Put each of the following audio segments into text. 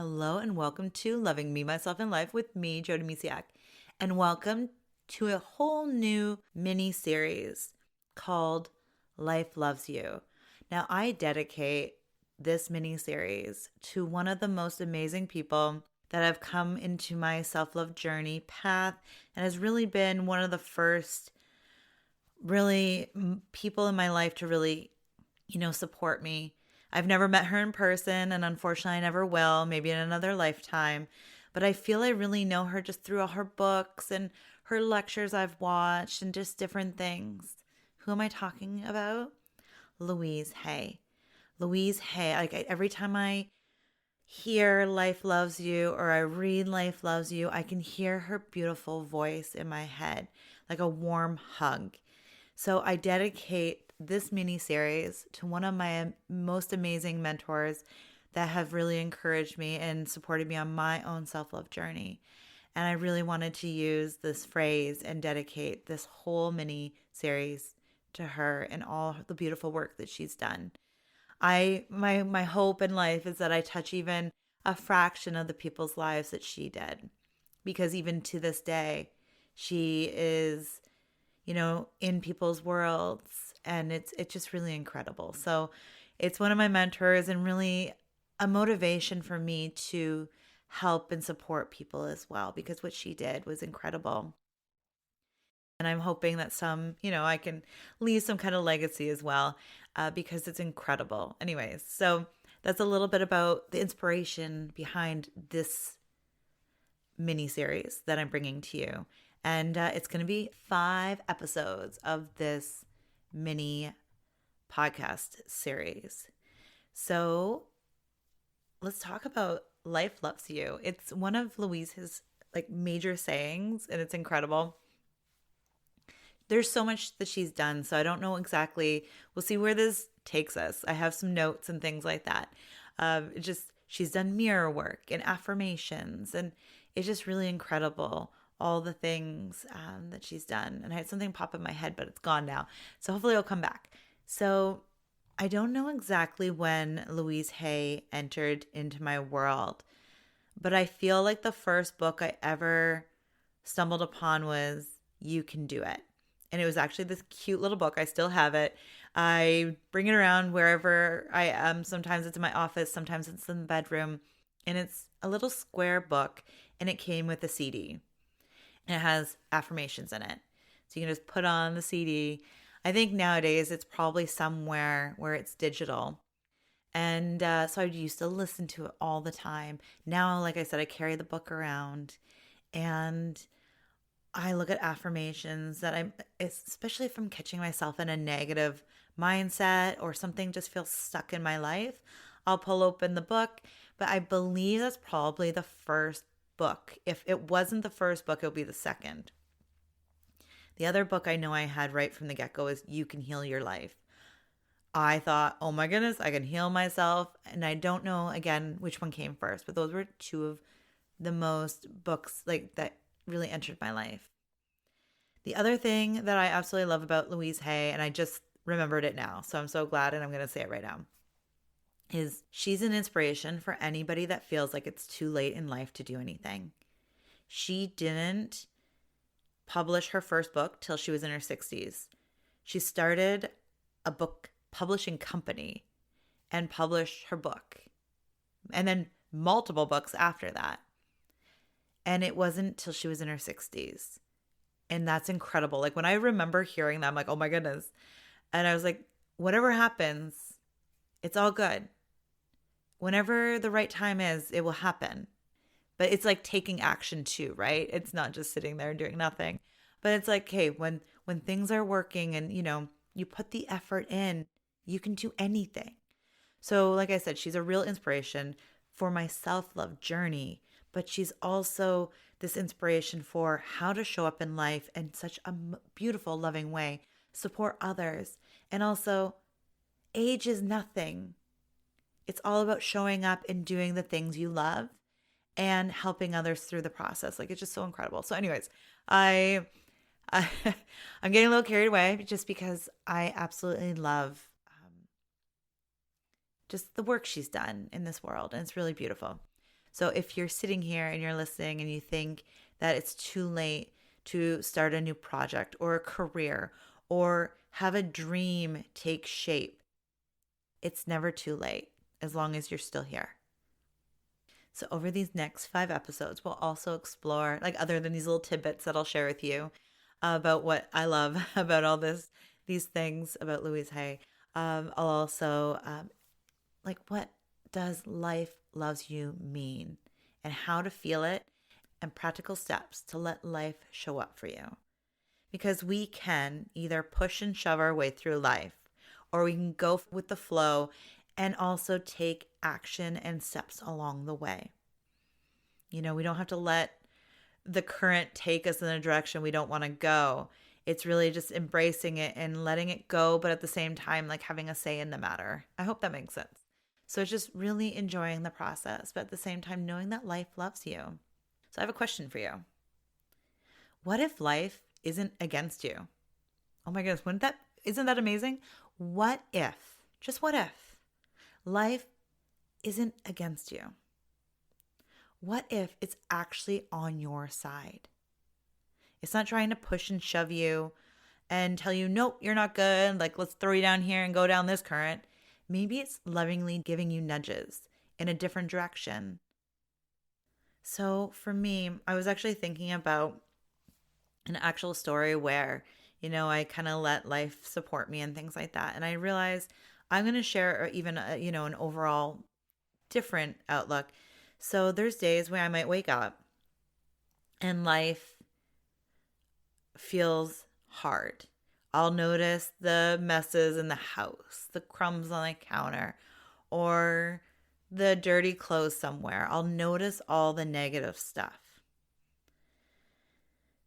Hello and welcome to Loving Me, Myself, and Life with me, Jody Misiak. And welcome to a whole new mini-series called Life Loves You. Now, I dedicate this mini-series to one of the most amazing people that have come into my self-love journey path and has really been one of the first people in my life to really, support me. I've never met her in person, and unfortunately, I never will, maybe in another lifetime. But I feel I really know her just through all her books and her lectures I've watched and just different things. Who am I talking about? Louise Hay. Louise Hay. Every time I hear Life Loves You or I read Life Loves You, I can hear her beautiful voice in my head, like a warm hug. So I dedicate this mini series to one of my most amazing mentors that have really encouraged me and supported me on my own self-love journey. And I really wanted to use this phrase and dedicate this whole mini series to her and all the beautiful work that she's done. My hope in life is that I touch even a fraction of the people's lives that she did. Because even to this day, she is, in people's worlds, and it's just really incredible. So it's one of my mentors and really a motivation for me to help and support people as well, because what she did was incredible. And I'm hoping that I can leave some kind of legacy as well, because it's incredible. Anyways, so that's a little bit about the inspiration behind this mini series that I'm bringing to you. And it's going to be 5 episodes of this mini podcast series. So let's talk about Life Loves You. It's one of Louise's major sayings, and it's incredible. There's so much that she's done, so I don't know exactly. We'll see where this takes us. I have some notes and things like that. She's done mirror work and affirmations, and it's just really incredible, all the things that she's done. And I had something pop in my head, but it's gone now. So hopefully it'll come back. So I don't know exactly when Louise Hay entered into my world, but I feel like the first book I ever stumbled upon was You Can Do It. And it was actually this cute little book. I still have it. I bring it around wherever I am. Sometimes it's in my office, sometimes it's in the bedroom. And it's a little square book, and it came with a CD. And it has affirmations in it. So you can just put on the CD. I think nowadays it's probably somewhere where it's digital. And so I used to listen to it all the time. Now, like I said, I carry the book around, and I look at affirmations especially if I'm catching myself in a negative mindset or something just feels stuck in my life, I'll pull open the book. But I believe that's probably the first book. If it wasn't the first book, it'll be the second. The other book I know I had right from the get-go is You Can Heal Your Life. I thought, oh my goodness, I can heal myself. And I don't know, again, which one came first, but those were 2 of the most books that really entered my life. The other thing that I absolutely love about Louise Hay, and I just remembered it now, so I'm so glad, and I'm going to say it right now, is she's an inspiration for anybody that feels like it's too late in life to do anything. She didn't publish her first book till she was in her 60s. She started a book publishing company and published her book, and then multiple books after that. And it wasn't till she was in her 60s. And that's incredible. Like when I remember hearing that, I'm like, oh my goodness. And I was like, whatever happens, it's all good. Whenever the right time is, it will happen. But it's like taking action too, right? It's not just sitting there and doing nothing. But it's like, hey, when things are working and, you put the effort in, you can do anything. So like I said, she's a real inspiration for my self-love journey, but she's also this inspiration for how to show up in life in such a beautiful, loving way, support others. And also, age is nothing. It's all about showing up and doing the things you love and helping others through the process. It's just so incredible. So anyways, I'm getting a little carried away just because I absolutely love just the work she's done in this world. And it's really beautiful. So if you're sitting here and you're listening and you think that it's too late to start a new project or a career or have a dream take shape, it's never too late as long as you're still here. So over these next 5 episodes, we'll also explore, like other than these little tidbits that I'll share with you about what I love about all these things about Louise Hay. I'll also like, what does life loves you mean, and how to feel it, and practical steps to let life show up for you. Because we can either push and shove our way through life, or we can go with the flow and also take action and steps along the way. We don't have to let the current take us in a direction we don't want to go. It's really just embracing it and letting it go, but at the same time, like having a say in the matter. I hope that makes sense. So it's just really enjoying the process, but at the same time, knowing that life loves you. So I have a question for you. What if life isn't against you? Oh my goodness, isn't that amazing? What if, just what if, life isn't against you? What if it's actually on your side? It's not trying to push and shove you and tell you, nope, you're not good. Like, let's throw you down here and go down this current. Maybe it's lovingly giving you nudges in a different direction. So for me, I was actually thinking about an actual story where, I kind of let life support me and things like that. And I realized I'm going to share even, an overall different outlook. So there's days where I might wake up and life feels hard. I'll notice the messes in the house, the crumbs on the counter, or the dirty clothes somewhere. I'll notice all the negative stuff.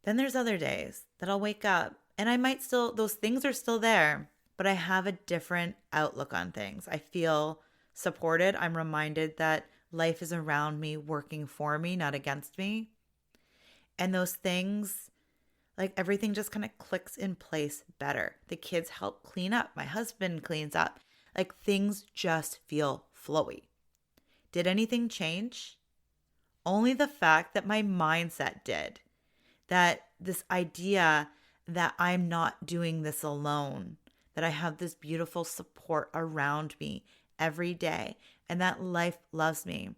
Then there's other days that I'll wake up and those things are still there, but I have a different outlook on things. I feel supported. I'm reminded that life is around me, working for me, not against me. And those things, like everything just kind of clicks in place better. The kids help clean up. My husband cleans up. Like things just feel flowy. Did anything change? Only the fact that my mindset did. That this idea that I'm not doing this alone, that I have this beautiful support around me every day, and that life loves me.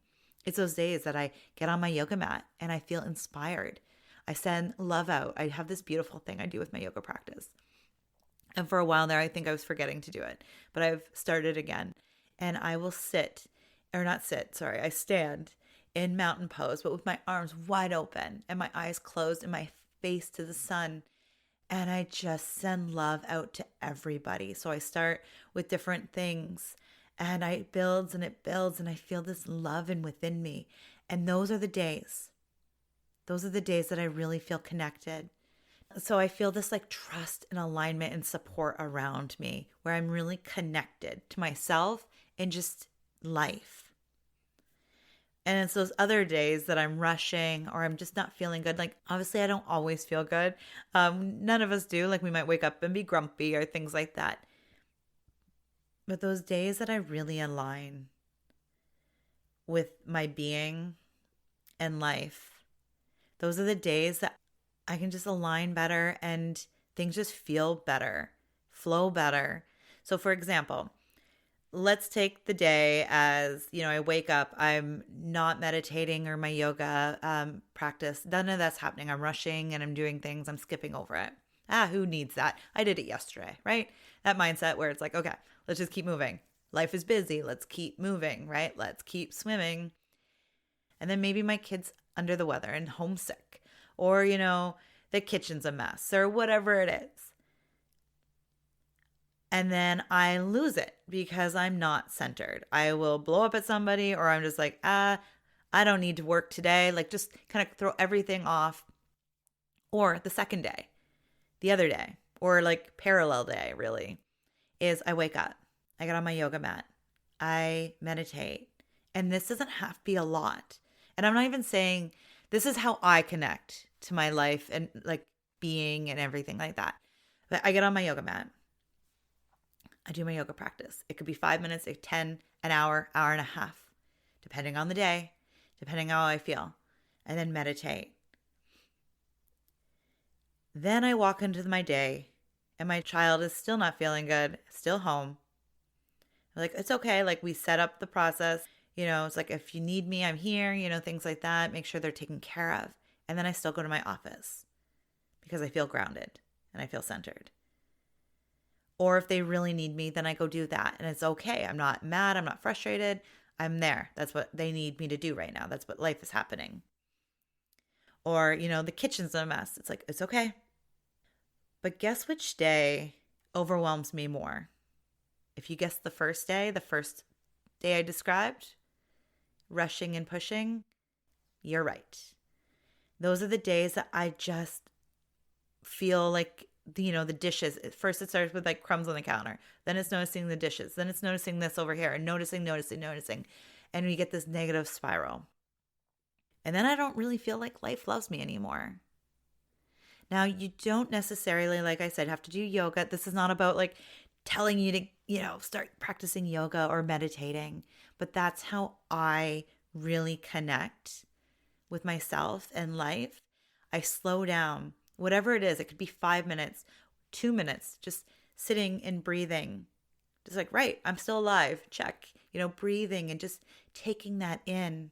It's those days that I get on my yoga mat and I feel inspired. I send love out. I have this beautiful thing I do with my yoga practice. And for a while there, I think I was forgetting to do it, but I've started again. And I will I stand in mountain pose, but with my arms wide open and my eyes closed and my face to the sun. And I just send love out to everybody. So I start with different things and it builds and I feel this love within me. And those are the days that I really feel connected. So I feel this like trust and alignment and support around me where I'm really connected to myself and just life. And it's those other days that I'm rushing or I'm just not feeling good. Like, obviously, I don't always feel good. None of us do. Like, we might wake up and be grumpy or things like that. But those days that I really align with my being and life, those are the days that I can just align better and things just feel better, flow better. So, for example, let's take the day as, I wake up, I'm not meditating or my yoga practice. None of that's happening. I'm rushing and I'm doing things. I'm skipping over it. Who needs that? I did it yesterday, right? That mindset where it's like, okay, let's just keep moving. Life is busy. Let's keep moving, right? Let's keep swimming. And then maybe my kid's under the weather and homesick, or, the kitchen's a mess or whatever it is. And then I lose it because I'm not centered. I will blow up at somebody, or I'm just like, I don't need to work today. Like, just kind of throw everything off. Or the second day, the other day, or like parallel day really, is I wake up, I get on my yoga mat, I meditate. And this doesn't have to be a lot. And I'm not even saying this is how I connect to my life and like being and everything like that. But I get on my yoga mat. I do my yoga practice. It could be 5 minutes, 10, an hour, hour and a half, depending on the day, depending on how I feel, and then meditate. Then I walk into my day and my child is still not feeling good, still home. Like, it's okay. Like, we set up the process. It's like, if you need me, I'm here, things like that. Make sure they're taken care of. And then I still go to my office because I feel grounded and I feel centered. Or if they really need me, then I go do that. And it's okay. I'm not mad. I'm not frustrated. I'm there. That's what they need me to do right now. That's what life is happening. Or, the kitchen's a mess. It's like, it's okay. But guess which day overwhelms me more? If you guess the first day I described, rushing and pushing, you're right. Those are the days that I just feel like, the dishes. First it starts with like crumbs on the counter. Then it's noticing the dishes. Then it's noticing this over here and noticing. And we get this negative spiral. And then I don't really feel like life loves me anymore. Now, you don't necessarily, like I said, have to do yoga. This is not about like telling you to, start practicing yoga or meditating. But that's how I really connect with myself and life. I slow down, whatever it is. It could be 5 minutes, 2 minutes, just sitting and breathing. Just like, right, I'm still alive. Check, breathing and just taking that in.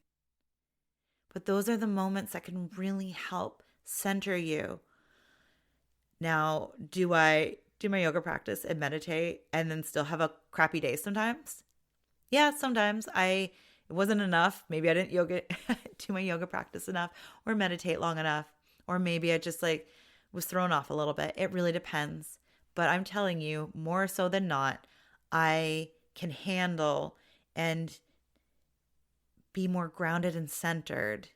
But those are the moments that can really help center you. Now, do I do my yoga practice and meditate and then still have a crappy day sometimes? Yeah, sometimes it wasn't enough. Maybe I didn't do my yoga practice enough or meditate long enough. Or maybe I just was thrown off a little bit. It really depends. But I'm telling you, more so than not, I can handle and be more grounded and centered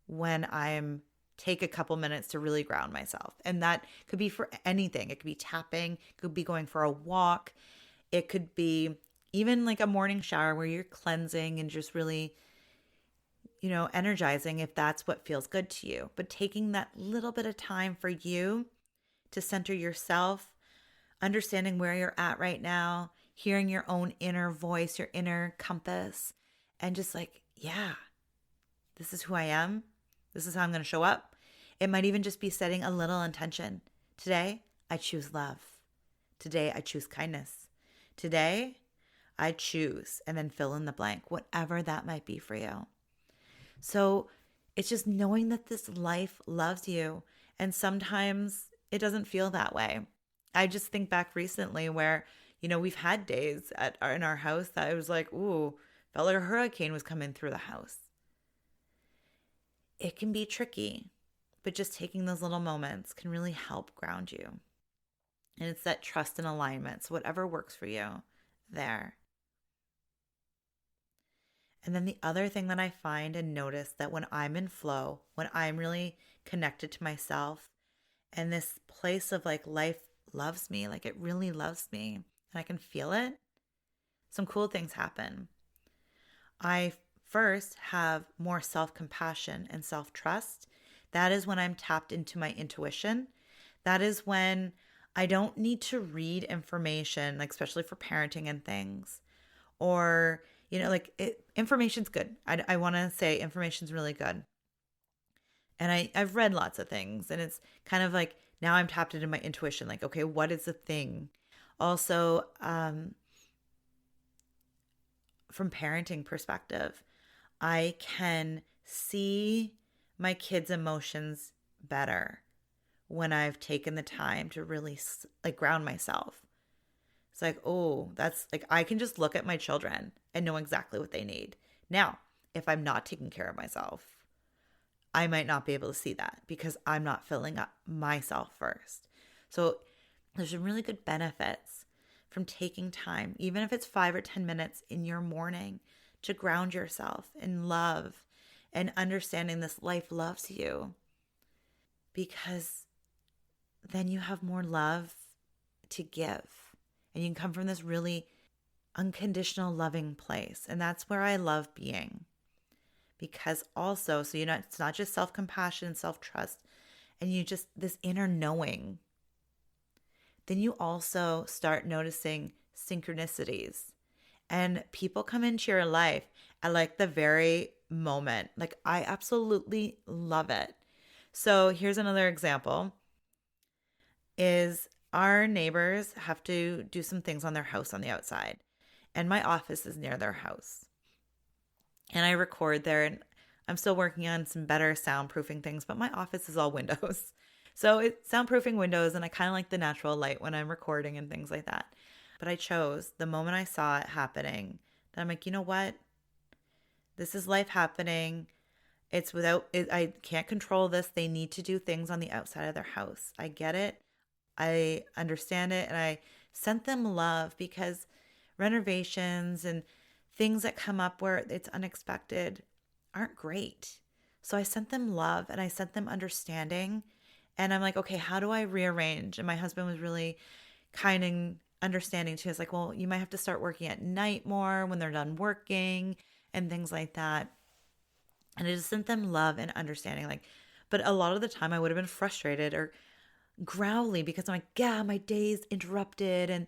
when I'm take a couple minutes to really ground myself. And that could be for anything. It could be tapping, it could be going for a walk. It could be even like a morning shower where you're cleansing and just really, energizing if that's what feels good to you. But taking that little bit of time for you to center yourself, understanding where you're at right now, hearing your own inner voice, your inner compass, and just like, yeah, this is who I am. This is how I'm going to show up. It might even just be setting a little intention. Today, I choose love. Today, I choose kindness. Today, I choose, and then fill in the blank, whatever that might be for you. So it's just knowing that this life loves you. And sometimes it doesn't feel that way. I just think back recently where, we've had days in our house that it was like, ooh, felt like a hurricane was coming through the house. It can be tricky, but just taking those little moments can really help ground you. And it's that trust and alignment. So whatever works for you there. And then the other thing that I find and notice that when I'm in flow, when I'm really connected to myself and this place of like life loves me, like it really loves me and I can feel it, some cool things happen. I first have more self-compassion and self-trust. That is when I'm tapped into my intuition. That is when I don't need to read information, like especially for parenting and things. Or, information's good. I want to say information's really good. And I've read lots of things and it's kind of like now I'm tapped into my intuition. Like, okay, what is the thing? Also, from parenting perspective, I can see my kids' emotions better when I've taken the time to really ground myself. It's like, oh, that's like, I can just look at my children and know exactly what they need. Now, if I'm not taking care of myself, I might not be able to see that because I'm not filling up myself first. So there's some really good benefits from taking time, even if it's 5 or 10 minutes in your morning, to ground yourself in love and understanding this life loves you, because then you have more love to give and you can come from this really unconditional loving place. And that's where I love being, because also, so it's not just self-compassion and self-trust and you just this inner knowing. Then you also start noticing synchronicities. And people come into your life at like the very moment. Like, I absolutely love it. So here's another example is our neighbors have to do some things on their house on the outside. And my office is near their house. And I record there, and I'm still working on some better soundproofing things, but my office is all windows. So it's soundproofing windows, and I kind of like the natural light when I'm recording and things like that. But I chose the moment I saw it happening that I'm like, you know what? This is life happening. It's without it, I can't control this. They need to do things on the outside of their house. I get it. I understand it. And I sent them love because renovations and things that come up where it's unexpected aren't great. So I sent them love and I sent them understanding. And I'm like, okay, how do I rearrange? And my husband was really kind and understanding too. It's like, well, you might have to start working at night more when they're done working and things like that. And I just sent them love and understanding. Like, but a lot of the time I would have been frustrated or growly because I'm like, yeah, my day's interrupted and,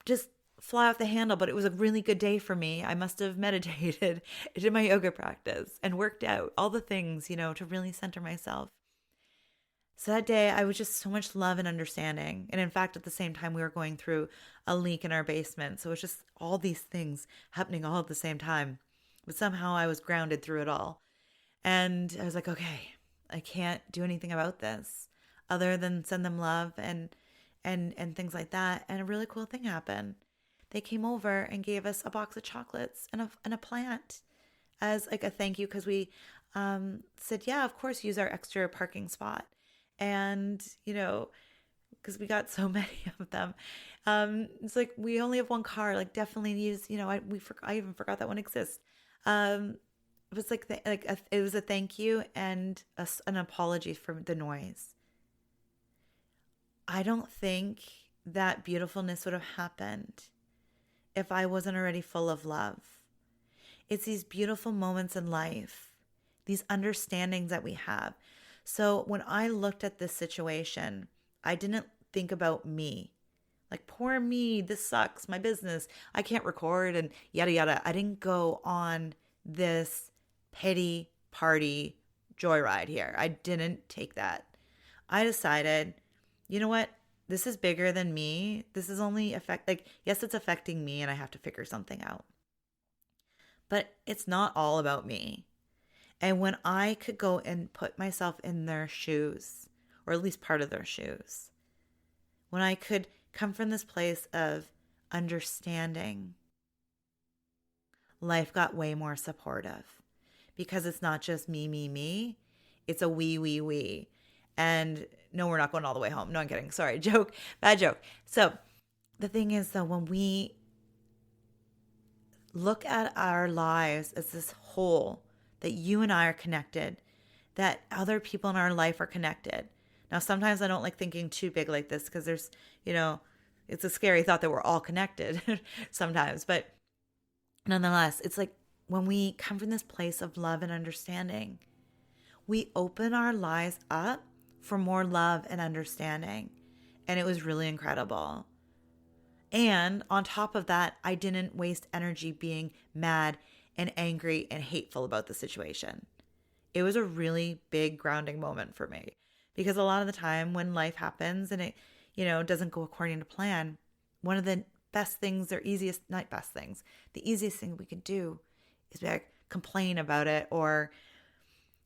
just fly off the handle. But it was a really good day for me. I must have meditated, did my yoga practice and worked out, all the things, to really center myself. So that day I was just so much love and understanding. And in fact, at the same time, we were going through a leak in our basement. So it was just all these things happening all at the same time. But somehow I was grounded through it all. And I was like, okay, I can't do anything about this other than send them love and things like that. And a really cool thing happened. They came over and gave us a box of chocolates and a plant as like a thank you because we said, yeah, of course, use our extra parking spot. And, because we got so many of them. It's like, we only have one car, like definitely use, I even forgot that one exists. It was like, it was a thank you and an apology for the noise. I don't think that beautifulness would have happened if I wasn't already full of love. It's these beautiful moments in life, these understandings that we have. So when I looked at this situation, I didn't think about me. Like, poor me, this sucks, my business, I can't record and yada, yada. I didn't go on this pity party joyride here. I didn't take that. I decided, you know what? This is bigger than me. This is only yes, it's affecting me and I have to figure something out. But it's not all about me. And when I could go and put myself in their shoes, or at least part of their shoes, when I could come from this place of understanding, life got way more supportive because it's not just me, me, me. It's a we. And no, we're not going all the way home. No, I'm kidding. Sorry, joke, bad joke. So the thing is, though, when we look at our lives as this whole, that you and I are connected, that other people in our life are connected. Now, sometimes I don't like thinking too big like this because there's, it's a scary thought that we're all connected sometimes. But nonetheless, it's like when we come from this place of love and understanding, we open our lives up for more love and understanding. And it was really incredible. And on top of that, I didn't waste energy being mad and angry and hateful about the situation. It was a really big grounding moment for me because a lot of the time when life happens and it, doesn't go according to plan, one of the best things or not best things, the easiest thing we could do is like complain about it or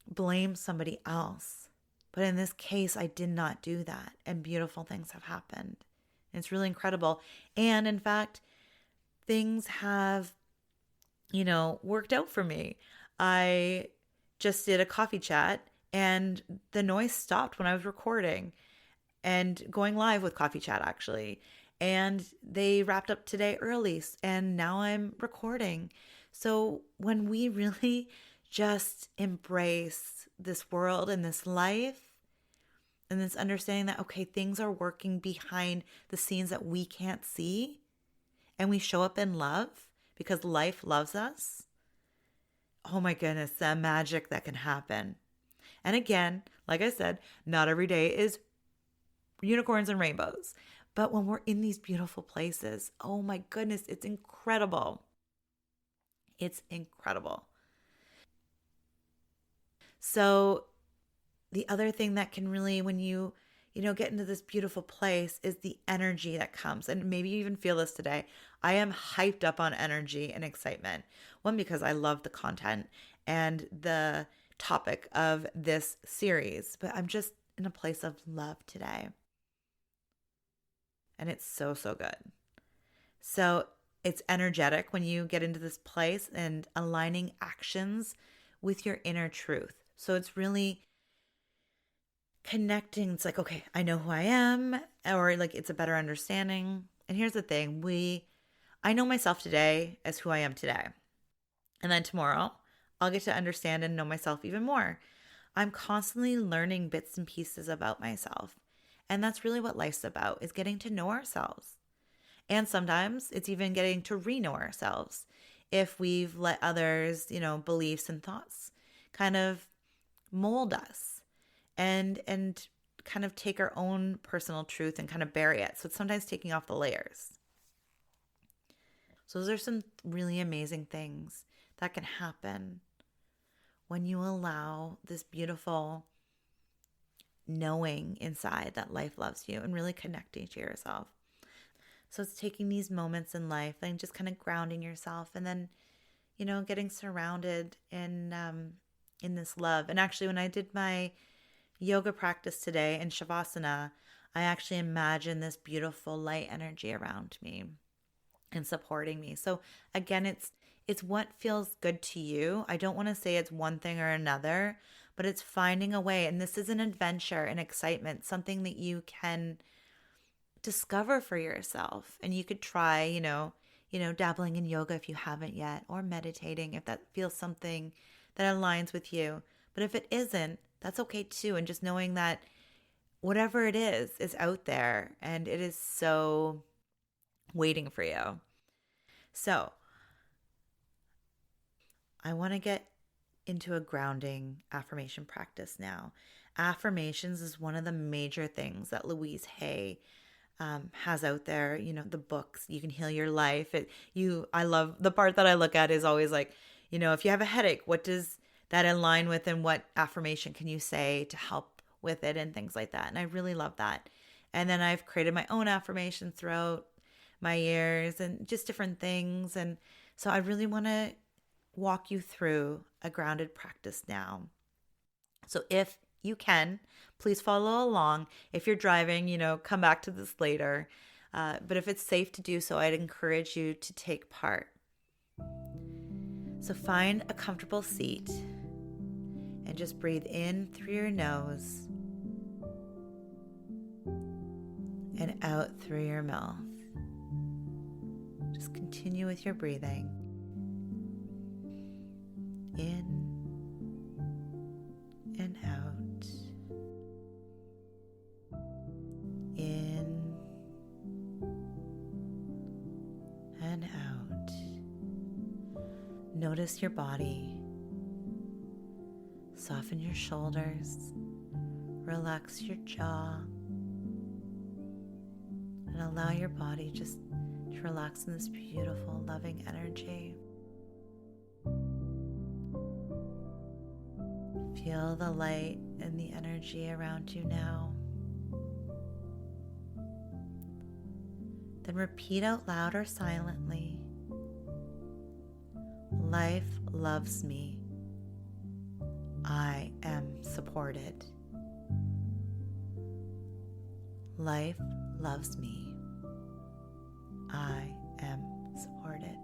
blame somebody else. But in this case, I did not do that. And beautiful things have happened. And it's really incredible. And in fact, things have, worked out for me. I just did a coffee chat and the noise stopped when I was recording and going live with coffee chat actually. And they wrapped up today early and now I'm recording. So when we really just embrace this world and this life and this understanding that, okay, things are working behind the scenes that we can't see and we show up in love because life loves us. Oh my goodness, the magic that can happen. And again, like I said, not every day is unicorns and rainbows. But when we're in these beautiful places, oh my goodness, it's incredible. It's incredible. So the other thing that can really, when get into this beautiful place, is the energy that comes. And maybe you even feel this today. I am hyped up on energy and excitement. One, because I love the content and the topic of this series, but I'm just in a place of love today. And it's so, so good. So it's energetic when you get into this place and aligning actions with your inner truth. So it's really connecting. It's like, okay, I know who I am, or like it's a better understanding. And here's the thing, I know myself today as who I am today. And then tomorrow, I'll get to understand and know myself even more. I'm constantly learning bits and pieces about myself. And that's really what life's about, is getting to know ourselves. And sometimes it's even getting to re-know ourselves if we've let others, beliefs and thoughts kind of mold us and kind of take our own personal truth and kind of bury it. So it's sometimes taking off the layers. So those are some really amazing things that can happen when you allow this beautiful knowing inside that life loves you and really connecting to yourself. So it's taking these moments in life and just kind of grounding yourself, and then, getting surrounded in this love. And actually, when I did my yoga practice today in Shavasana, I actually imagined this beautiful light energy around me and supporting me. So again, it's what feels good to you. I don't want to say it's one thing or another, but it's finding a way. And this is an adventure and excitement, something that you can discover for yourself. And you could try, dabbling in yoga if you haven't yet, or meditating if that feels something that aligns with you. But if it isn't, that's okay too. And just knowing that whatever it is out there, and it is so waiting for you. So I want to get into a grounding affirmation practice now. Affirmations is one of the major things that Louise Hay has out there. The books, You Can Heal Your Life. I love the part that I look at is always like, if you have a headache, what does that align with, and what affirmation can you say to help with it, and things like that. And I really love that. And then I've created my own affirmations throughout my years and just different things. And so I really want to walk you through a grounded practice now. So if you can, please follow along. If you're driving, come back to this later. But if it's safe to do so, I'd encourage you to take part. So find a comfortable seat and just breathe in through your nose and out through your mouth. Just continue with your breathing. In and out. In and out. Notice your body. Soften your shoulders. Relax your jaw. And allow your body just to relax in this beautiful, loving energy. Feel the light and the energy around you now. Then repeat out loud or silently. Life loves me. I am supported. Life loves me. I am supported.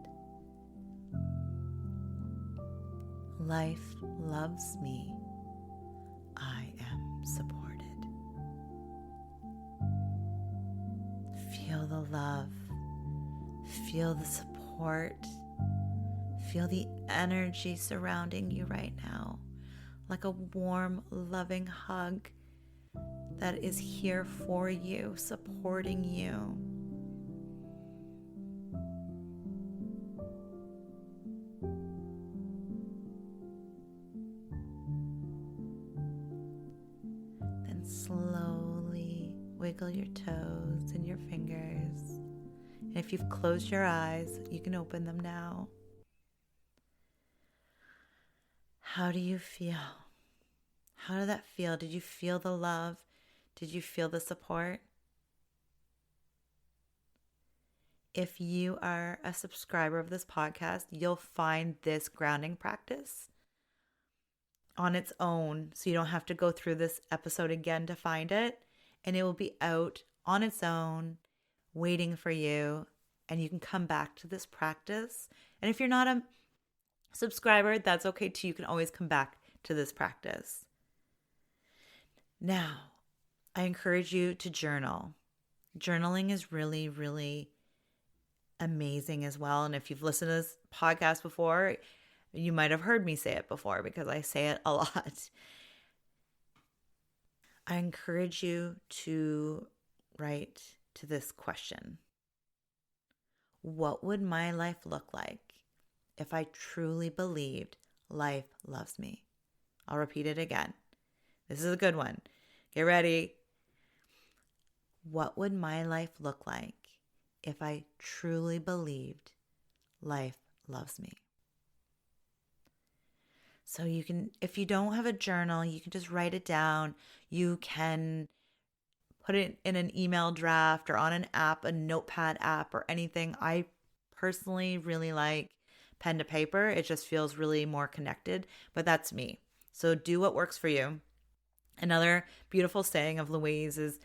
Life loves me. I am supported. Feel the love. Feel the support. Feel the energy surrounding you right now, like a warm, loving hug that is here for you, supporting you. Then slowly wiggle your toes and your fingers. And if you've closed your eyes, you can open them now. How do you feel? How did that feel? Did you feel the love? Did you feel the support? If you are a subscriber of this podcast, you'll find this grounding practice on its own. So you don't have to go through this episode again to find it. And it will be out on its own, waiting for you. And you can come back to this practice. And if you're not a subscriber, that's okay too. You can always come back to this practice. Now, I encourage you to journal. Journaling is really, really amazing as well. And if you've listened to this podcast before, you might have heard me say it before because I say it a lot. I encourage you to write to this question. What would my life look like if I truly believed life loves me? I'll repeat it again. This is a good one. Get ready. What would my life look like if I truly believed life loves me? So you can, if you don't have a journal, you can just write it down. You can put it in an email draft or on an app, a notepad app or anything. I personally really like pen to paper. It just feels really more connected, but that's me. So do what works for you. Another beautiful saying of Louise is,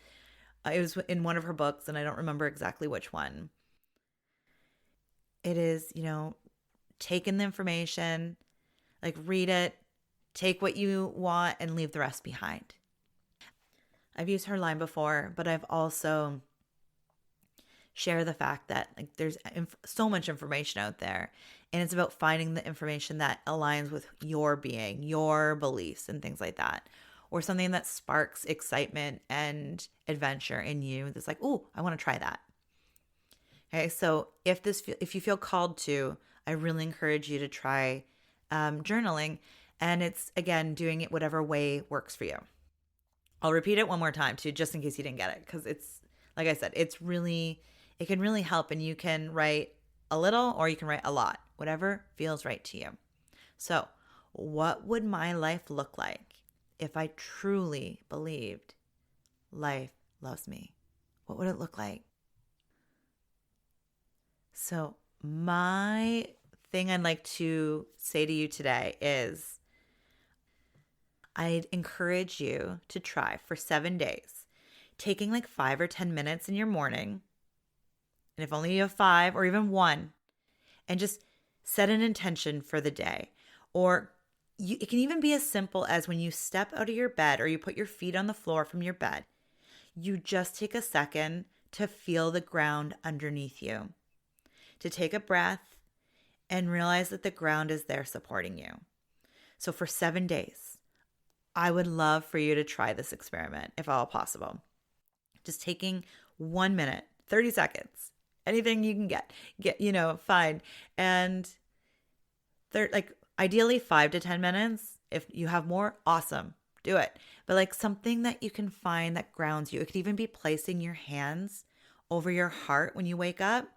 it was in one of her books, and I don't remember exactly which one. It is, take in the information, like read it, take what you want, and leave the rest behind. I've used her line before, but I've also shared the fact that there's so much information out there, and it's about finding the information that aligns with your being, your beliefs, and things like that. Or something that sparks excitement and adventure in you. That's like, oh, I want to try that. Okay, so if you feel called to, I really encourage you to try journaling. And it's, again, doing it whatever way works for you. I'll repeat it one more time too, just in case you didn't get it. Because it's, like I said, it can really help. And you can write a little or you can write a lot, whatever feels right to you. So what would my life look like if I truly believed life loves me? What would it look like? So my thing I'd like to say to you today is I'd encourage you to try for 7 days, taking like 5 or 10 minutes in your morning. And if only you have 5 or even 1, and just set an intention for the day. Or it can even be as simple as when you step out of your bed or you put your feet on the floor from your bed, you just take a second to feel the ground underneath you, to take a breath and realize that the ground is there supporting you. So for 7 days, I would love for you to try this experiment if at all possible. Just taking 1 minute, 30 seconds, anything you can get, fine. And ideally 5 to 10 minutes. If you have more, awesome, do it. But something that you can find that grounds you. It could even be placing your hands over your heart when you wake up,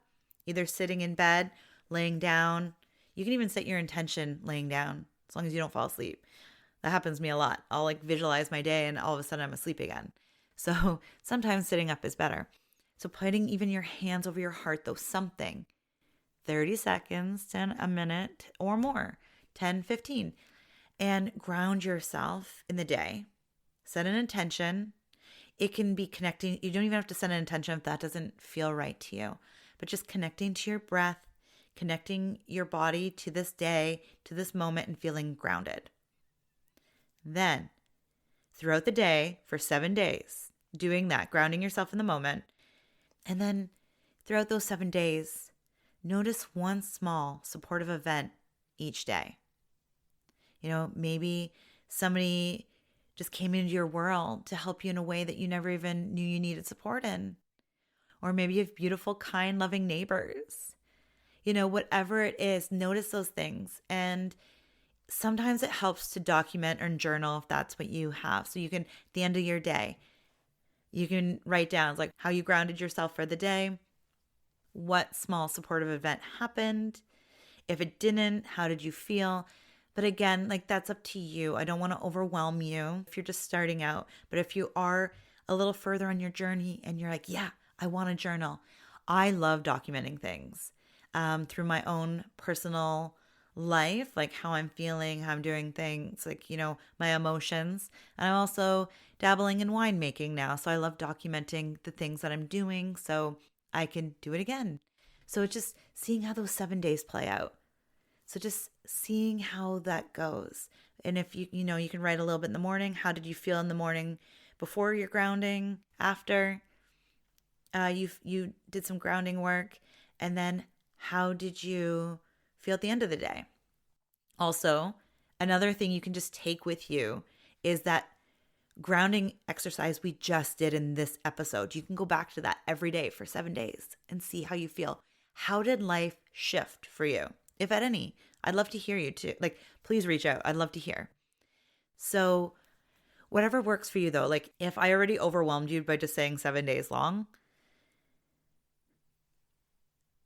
either sitting in bed, laying down. You can even set your intention laying down as long as you don't fall asleep. That happens to me a lot. I'll visualize my day and all of a sudden I'm asleep again. So sometimes sitting up is better. So putting even your hands over your heart, though, something, 30 seconds to a minute or more. 10, 15, and ground yourself in the day. Set an intention. It can be connecting. You don't even have to set an intention if that doesn't feel right to you, but just connecting to your breath, connecting your body to this day, to this moment, and feeling grounded. Then, throughout the day for 7 days, doing that, grounding yourself in the moment. And then throughout those 7 days, notice one small supportive event each day. Maybe somebody just came into your world to help you in a way that you never even knew you needed support in. Or maybe you have beautiful, kind, loving neighbors. Whatever it is, notice those things. And sometimes it helps to document or journal if that's what you have. So you can, at the end of your day, you can write down how you grounded yourself for the day, what small supportive event happened. If it didn't, how did you feel? But again, like that's up to you. I don't want to overwhelm you if you're just starting out. But if you are a little further on your journey and you're like, yeah, I want to journal. I love documenting things through my own personal life, like how I'm feeling, how I'm doing things, like, my emotions. And I'm also dabbling in winemaking now. So I love documenting the things that I'm doing so I can do it again. So it's just seeing how those 7 days play out. So just seeing how that goes. And if you can write a little bit in the morning. How did you feel in the morning before your grounding, after you did some grounding work? And then how did you feel at the end of the day? Also, another thing you can just take with you is that grounding exercise we just did in this episode. You can go back to that every day for 7 days and see how you feel. How did life shift for you? If at any, I'd love to hear you too. Like, please reach out. I'd love to hear. So whatever works for you though, like if I already overwhelmed you by just saying 7 days long,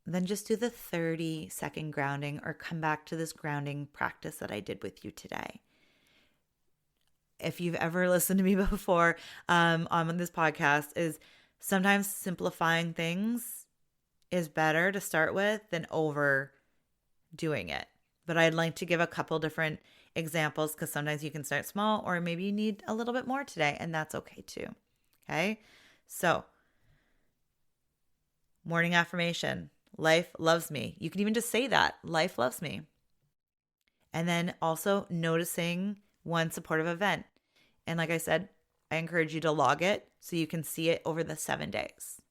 then just do the 30-second grounding or come back to this grounding practice that I did with you today. If you've ever listened to me before on this podcast, is sometimes simplifying things is better to start with than overdoing it. But I'd like to give a couple different examples because sometimes you can start small or maybe you need a little bit more today, and that's okay too. Okay? So, morning affirmation. Life loves me. You can even just say that. Life loves me. And then also noticing one supportive event. And like I said, I encourage you to log it so you can see it over the 7 days.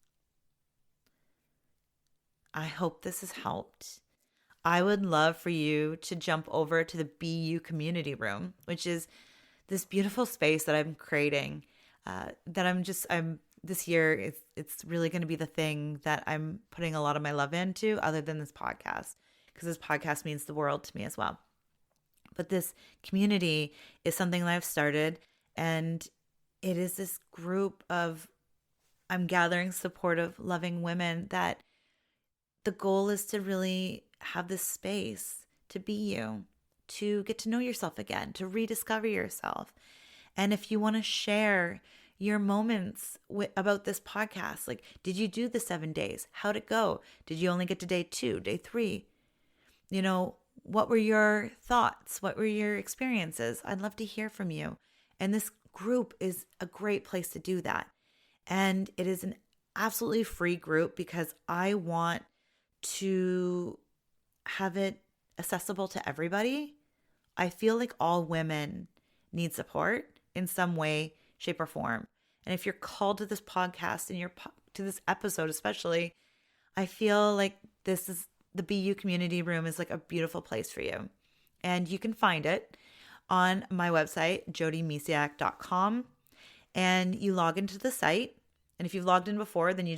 I hope this has helped. I would love for you to jump over to the BU community room, which is this beautiful space that I'm creating, that I'm this year, it's really going to be the thing that I'm putting a lot of my love into other than this podcast, because this podcast means the world to me as well. But this community is something that I've started, and it is this group of, I'm gathering supportive, loving women that the goal is to really have this space to be you, to get to know yourself again, to rediscover yourself. And if you want to share your moments about this podcast, like, did you do the 7 days? How'd it go? Did you only get to day 2, day 3? What were your thoughts? What were your experiences? I'd love to hear from you. And this group is a great place to do that. And it is an absolutely free group because I want to have it accessible to everybody. I feel like all women need support in some way, shape, or form. And if you're called to this podcast and to this episode especially, I feel like the BU community room is like a beautiful place for you. And you can find it on my website, jodymisiak.com, and you log into the site. And if you've logged in before, then you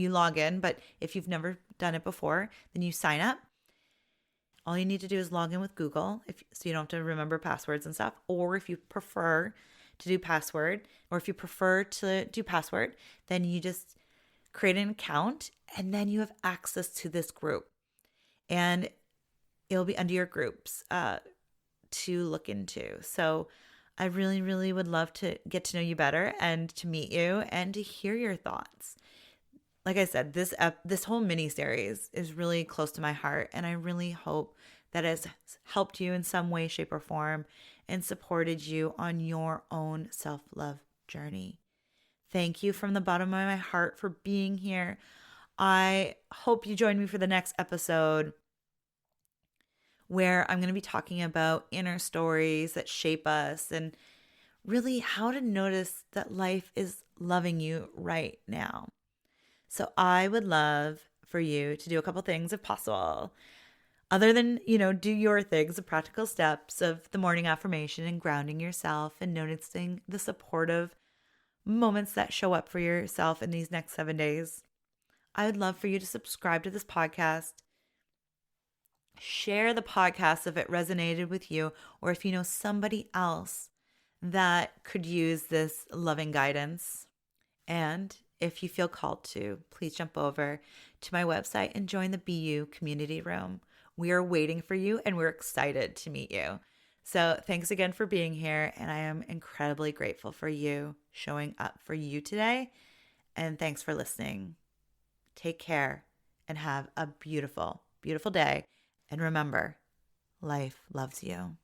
log in. But if you've never done it before, then you sign up. All you need to do is log in with Google, so you don't have to remember passwords and stuff. Or if you prefer to do password, then you just create an account, and then you have access to this group. And it'll be under your groups to look into. So I really, really would love to get to know you better and to meet you and to hear your thoughts. Like I said, this whole mini series is really close to my heart, and I really hope that it's helped you in some way, shape, or form and supported you on your own self-love journey. Thank you from the bottom of my heart for being here. I hope you join me for the next episode, where I'm going to be talking about inner stories that shape us and really how to notice that life is loving you right now. So I would love for you to do a couple things if possible. Other than, do your things, the practical steps of the morning affirmation and grounding yourself and noticing the supportive moments that show up for yourself in these next 7 days. I would love for you to subscribe to this podcast. Share the podcast if it resonated with you, or if you know somebody else that could use this loving guidance. And if you feel called to, please jump over to my website and join the BU community room, We are waiting for you and we're excited to meet you. So thanks again for being here. And I am incredibly grateful for you showing up for you today. And thanks for listening. Take care and have a beautiful, beautiful day. And remember, life loves you.